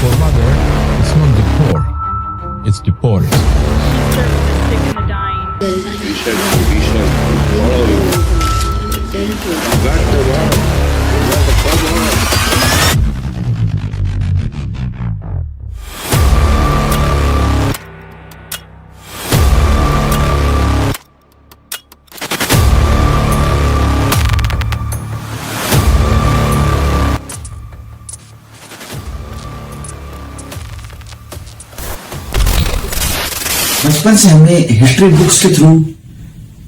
For mother, it's not the poor, it's the poorest. बचपन से हमें हिस्ट्री बुक्स के थ्रू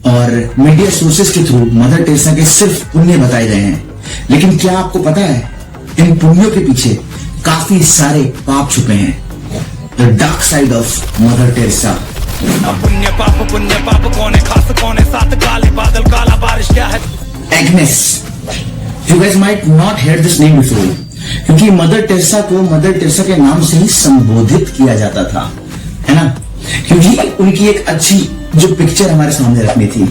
और मीडिया सोर्सेज के थ्रू मदर टेरेसा के सिर्फ पुण्य बताए गए हैं, लेकिन क्या आपको पता है इन पुण्यों के पीछे काफी सारे पाप छुपे हैं। The dark side of mother Teresa. पुण्य पाप कौन है, खास कौन है, सात काले बादल काला बारिश क्या है। Agnes, you guys might not heard this name before, क्योंकि मदर टेरेसा को मदर टेरेसा के नाम से ही संबोधित किया जाता था, है ना, क्योंकि उनकी एक अच्छी जो पिक्चर हमारे सामने रखनी थी।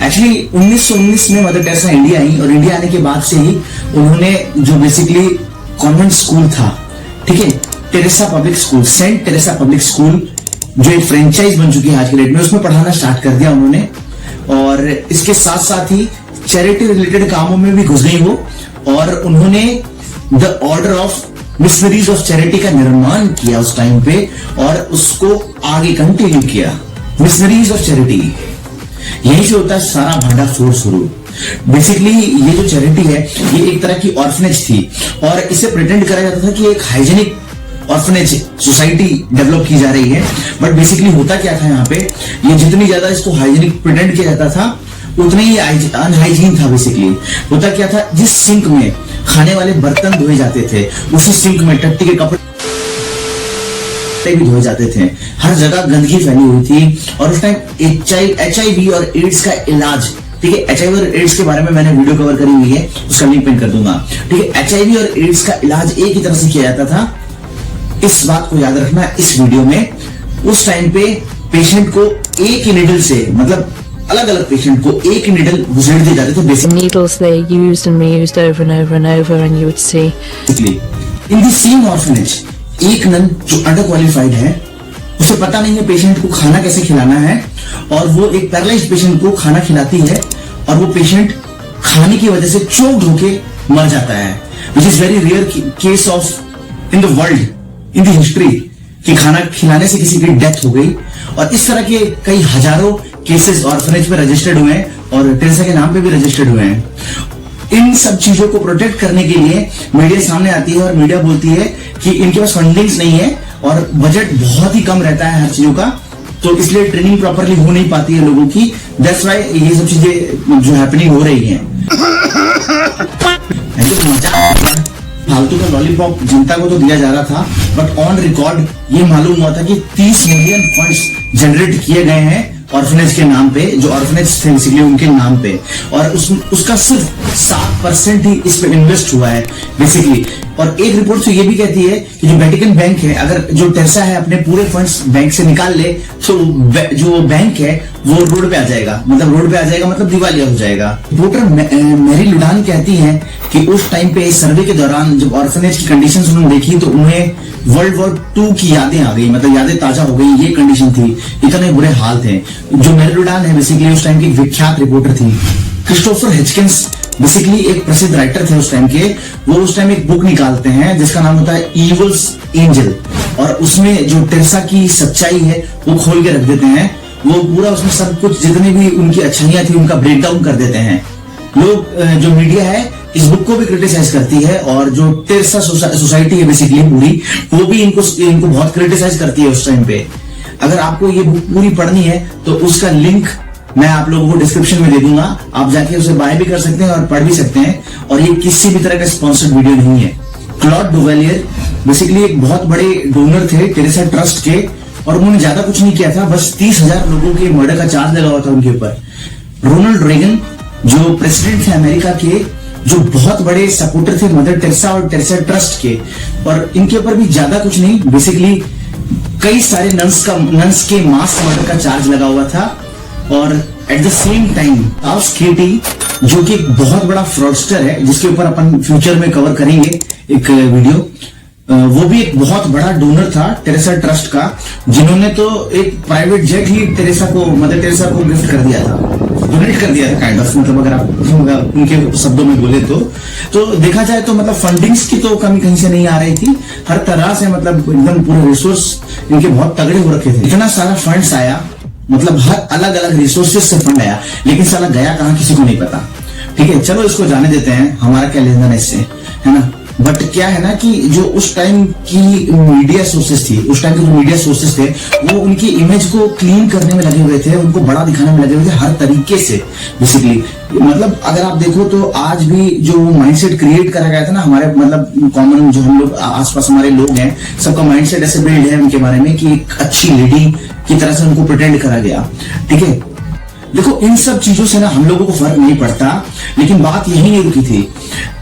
एक्चुअली 1919 में मदर टेरेसा इंडिया आई और इंडिया आने के बाद से ही उन्होंने जो बेसिकली कॉन्वेंट स्कूल था, ठीक है, Teresa public school, saint Teresa public school, जो एक फ्रेंचाइज बन चुकी है आज के डेट में, उसमें पढ़ाना स्टार्ट कर दिया उन्होंने। और इसके साथ साथ ही चैरिटी रिलेटेड कामों में भी घुस गई वो, और उन्होंने the order of missionaries of charity का निर्माण किया उस टाइम पे और उसको आगे कंटिन्यू किया। मिशनरीज ऑफ चैरिटी, यहीं से होता है सारा भांडा फोड़ शुरू। बेसिकली ये जो चैरिटी है ये एक तरह की ऑर्फनेज थी और इसे प्रिटेंड करा जाता था कि एक हाइजेनिक ऑर्फनेज सोसाइटी डेवलप की जा रही है, बट बेसिकली होता क्या था यहाँ पे, ये जितनी ज्यादा इसको हाइजेनिक प्रिटेंड किया जाता था उतना ही अनहाइजीन था। बेसिकली होता क्या था, जिस सिंक में खाने वाले बर्तन धोए जाते थे उसी सिंक में टट्टी के कपड़े भी धोए जाते थे। हर जगह गंदगी फैली हुई थी और उस टाइम HIV और एड्स का इलाज, ठीक है, HIV और एड्स के बारे में मैंने वीडियो कवर करी हुई है, उसका लिंक पिन कर दूंगा, ठीक है। HIV और एड्स का इलाज एक ही तरह से किया जाता था, इस बात को याद रखना इस वीडियो में। उस टाइम पे पेशेंट को एक ही निडल से, मतलब अलग अलग पेशेंट को एक ही निडल घुसेड़ दिए जाते थे। Needles they used and reused over and over and over, and you would see. In the same orphanage, एक नन जो अंडर क्वालिफाइड है, उसे पता नहीं है पेशेंट को खाना कैसे खिलाना है, और वो एक पैरालाइज्ड पेशेंट को खाना खिलाती है और वो पेशेंट खाने की वजह से चोक्ड होके मर जाता है, which is very rare case of in the world, in the history, कि खाना खिलाने से किसी की डेथ हो गई। और इस तरह के कई हजारों केसेस ऑर्फनेज पे रजिस्टर्ड हुए हैं और टेरेसा के नाम पे भी रजिस्टर्ड हुए हैं। इन सब चीजों को प्रोटेक्ट करने के लिए मीडिया सामने आती है और मीडिया बोलती है कि इनके पास फंडिंग्स नहीं है और बजट बहुत ही कम रहता है हर चीजों का, तो इसलिए ट्रेनिंग प्रॉपरली हो नहीं पाती है लोगों की। दैट्स व्हाई ये सब चीजें जो हैपनिंग हो रही हैं। फालतू का लॉलीपॉप जनता को तो दिया जा रहा था, बट ऑन रिकॉर्ड ये मालूम हुआ था कि 30 मिलियन फंड्स जनरेट किए गए हैं ऑर्फनेज के नाम पे, जो ऑर्फनेज थे बेसिकली उनके नाम पे, और उसका सिर्फ 7% ही इस पे इन्वेस्ट हुआ है बेसिकली। और एक रिपोर्ट तो ये भी कहती है कि जो वेटिकन बैंक है, अगर जो टेरेसा है अपने पूरे फंड्स बैंक से निकाल ले तो जो बैंक है वो रोड पे आ जाएगा, मतलब दिवालिया हो जाएगा। रिपोर्टर मैरी लुडान कहती है कि उस टाइम पे सर्वे के दौरान जब ऑर्फनेज की कंडीशंस उन्होंने देखी तो उन्हें वर्ल्ड वॉर 2 की यादें आ गई, मतलब यादें ताजा हो गई, ये कंडीशन थी, इतने बुरे हाल थे। जो मैरी लुडान है बेसिकली उस टाइम की विख्यात रिपोर्टर थी। क्रिस्टोफर हिचकिंस बेसिकली एक प्रसिद्ध राइटर थे उस टाइम के, वो उस टाइम एक बुक निकालते हैं जिसका नाम होता है इविल्स एंजल, और उसमें जो टेरेसा की सच्चाई है वो खोल के रख देते हैं। वो पूरा उसमें सब कुछ जितनी भी उनकी अच्छाइयां थी उनका ब्रेक डाउन कर देते हैं। लोग जो मीडिया है इस बुक को भी क्रिटिसाइज करती है, और जो टेरेसा सोसाइटी है बेसिकली पूरी, वो भी इनको बहुत क्रिटिसाइज करती है उस टाइम पे। अगर आपको ये बुक पूरी पढ़नी है तो उसका लिंक मैं आप लोगों को डिस्क्रिप्शन में दे दूंगा, आप जाके उसे बाय भी कर सकते हैं और पढ़ भी सकते हैं, और ये किसी भी तरह का स्पॉन्सर्ड वीडियो नहीं है। क्लॉड डुवेलियर बेसिकली एक बहुत बड़े डोनर थे टेरेसा ट्रस्ट के, और उन्होंने ज्यादा कुछ नहीं किया था, बस 30,000 लोगों के मर्डर का चार्ज लगा हुआ था उनके ऊपर। रोनाल्ड रेगन जो प्रेसिडेंट थे अमेरिका के, जो बहुत बड़े सपोर्टर थे मदर टेरेसा और टेरेसा ट्रस्ट के, और इनके ऊपर भी ज्यादा कुछ नहीं, बेसिकली कई सारे नन्स के मास मर्डर का चार्ज लगा हुआ था। और at the same time Charles केटी जो कि एक बहुत बड़ा फ्रॉडस्टर है, जिसके ऊपर अपन फ्यूचर में कवर करेंगे एक वीडियो, वो भी एक बहुत बड़ा डोनर था टेरेसा ट्रस्ट का, जिन्होंने तो एक प्राइवेट जेट ही मदर टेरेसा को गिफ्ट कर दिया था, डोनेट कर दिया था काइंड ऑफ, मतलब अगर उनके शब्दों में बोले तो देखा जाए तो मतलब फंडिंग्स की तो कमी कहीं से नहीं आ रही थी, हर तरह से मतलब एकदम पूरे रिसोर्स इनके बहुत तगड़े हो रखे थे। इतना सारा फंड्स आया, मतलब हर अलग अलग रिसोर्सेज से फंड आया, लेकिन साला गया कहाँ किसी को नहीं पता। ठीक है, चलो इसको जाने देते हैं, हमारा क्या लेना है इससे, है ना। बट क्या है ना कि जो उस टाइम की मीडिया सोर्सेस थी, उस टाइम के जो मीडिया सोर्सेस थे, वो उनकी इमेज को क्लीन करने में लगे हुए थे, उनको बड़ा दिखाने में लगे हुए थे हर तरीके से। बेसिकली मतलब अगर आप देखो तो आज भी जो माइंडसेट क्रिएट करा गया था ना हमारे मतलब कॉमन जो हम लोग आसपास हमारे लोग हैं, सबका माइंडसेट ऐसे बिल्ड है उनके बारे में कि एक अच्छी लेडी की तरह से उनको प्रिटेंड करा गया। ठीक है, देखो इन सब चीजों से ना हम लोगों को फर्क नहीं पड़ता, लेकिन बात यही नहीं रुकी थी।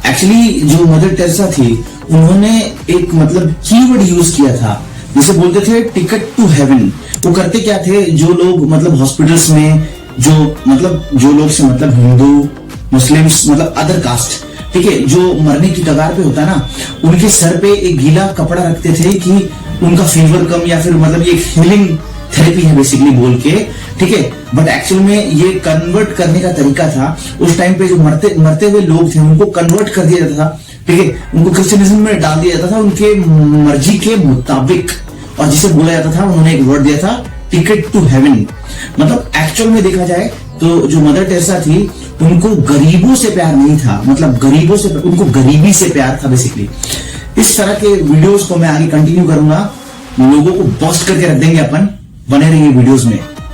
एक्चुअली जो मदर टेरेसा थी, उन्होंने एक मतलब कीवर्ड यूज किया था, जिसे बोलते थे टिकट टू हेवन। वो करते क्या थे, जो लोग मतलब हॉस्पिटल्स में जो लोग से मतलब हिंदू मुस्लिम्स मतलब अदर कास्ट, ठीक है, जो मरने की कगार पे होता ना, उनके सर पे एक गीला कपड़ा रखते थे कि उनका फीवर कम, या फिर मतलब ये हीलिंग थेरेपी है बेसिकली बोल के। ठीक है, बट एक्चुअल में ये कन्वर्ट करने का तरीका था, उस टाइम पे जो मरते हुए लोग थे उनको कन्वर्ट कर दिया जाता था। ठीक है, उनको क्रिश्चियनिज्म में डाल दिया जाता था उनके मर्जी के मुताबिक, और जिसे बोला जाता था, उन्होंने एक वर्ड दिया था टिकट टू हेवन। मतलब एक्चुअल में देखा जाए तो जो मदर टेरेसा थी, उनको गरीबों से प्यार नहीं था, मतलब गरीबों से, उनको गरीबी से प्यार था बेसिकली। इस तरह के वीडियोस को मैं आगे कंटिन्यू करूंगा, लोगों को बस्ट करके रख देंगे अपन, बने रहिए वीडियोस में।